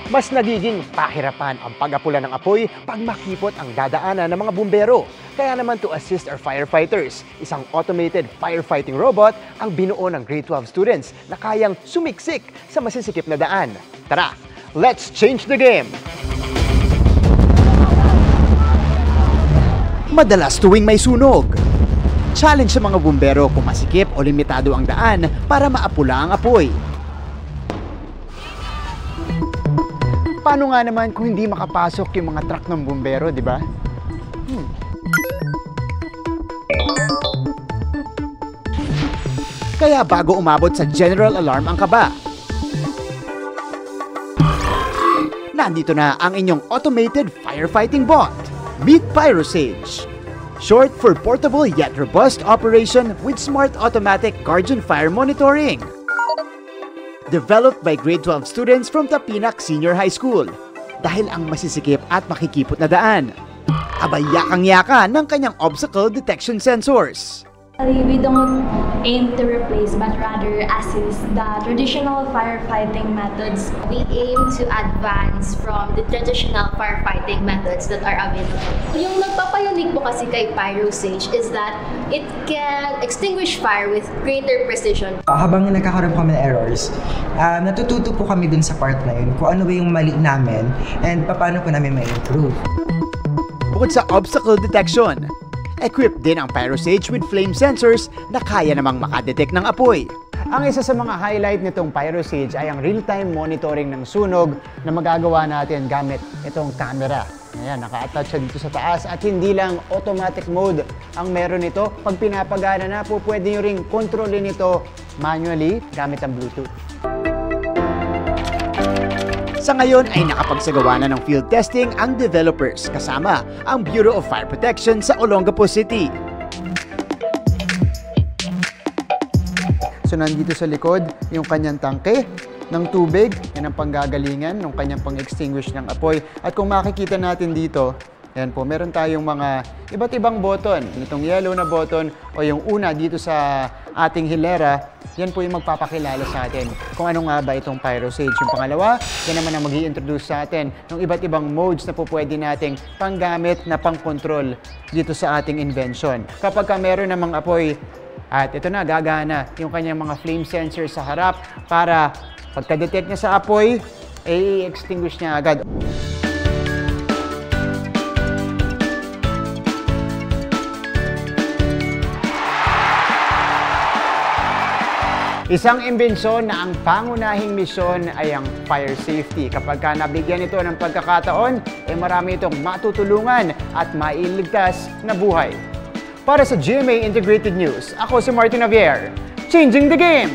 Mas nagiging pahirapan ang pag-apula ng apoy pag makipot ang dadaanan ng mga bumbero. Kaya naman to assist our firefighters, isang automated firefighting robot ang binuo ng grade 12 students na kayang sumiksik sa masisikip na daan. Tara, let's change the game! Madalas tuwing may sunog. Challenge sa mga bumbero kung masikip o limitado ang daan para maapula ang apoy. Paano nga naman kung hindi makapasok yung mga truck ng bumbero, di ba? Kaya bago umabot sa general alarm ang kaba, nandito na ang inyong automated firefighting bot, Meet Pyrosage. Short for portable yet robust operation with smart automatic guardian fire monitoring. Developed by grade 12 students from Tapinac Senior High School. Dahil ang masisikip at makikipot na daan, abay yakang-yaka ng kanyang obstacle detection sensors. We don't aim to replace but rather assist the traditional firefighting methods. We aim to advance from the traditional firefighting methods that are available. Yung nagpapayunig po kasi kay Pyrosage is that it can extinguish fire with greater precision. Habang nagkakaroon kami ng errors, natututo po kami dun sa part na yun kung ano ba yung mali namin and paano po namin ma-improve. Bukod sa obstacle detection, equipped din ang Pyrosage with flame sensors na kaya namang makadetect ng apoy. Ang isa sa mga highlight nitong Pyrosage ay ang real-time monitoring ng sunog na magagawa natin gamit itong camera. Ayan, naka-attach siya dito sa taas at hindi lang automatic mode ang meron nito. Pag pinapagana na po, pwede nyo ring kontrolin ito manually gamit ang Bluetooth. Sa ngayon ay nakapagsagawa na ng field testing ang developers kasama ang Bureau of Fire Protection sa Olongapo City. So nandito sa likod yung kanyang tangke ng tubig, yan ang panggagalingan ng kanyang pang-extinguish ng apoy. At kung makikita natin dito, yan po, meron tayong mga iba't ibang button. Itong yellow na button o yung una dito sa ating hilera, yan po yung magpapakilala sa atin kung ano nga ba itong Pyrosage. Yung pangalawa, yan naman ang mag-i-introduce sa atin ng iba't ibang modes na po pwede nating panggamit na pang-control dito sa ating invention. Kapag ka meron namang apoy, at ito na, gagana yung kanyang mga flame sensor sa harap para pagka-detect niya sa apoy, i-extinguish niya agad. Isang imbensyon na ang pangunahing misyon ay ang fire safety. Kapag ka nabigyan ito ng pagkakataon, marami itong matutulungan at mailigtas na buhay. Para sa GMA Integrated News, ako si Martin Javier, changing the game!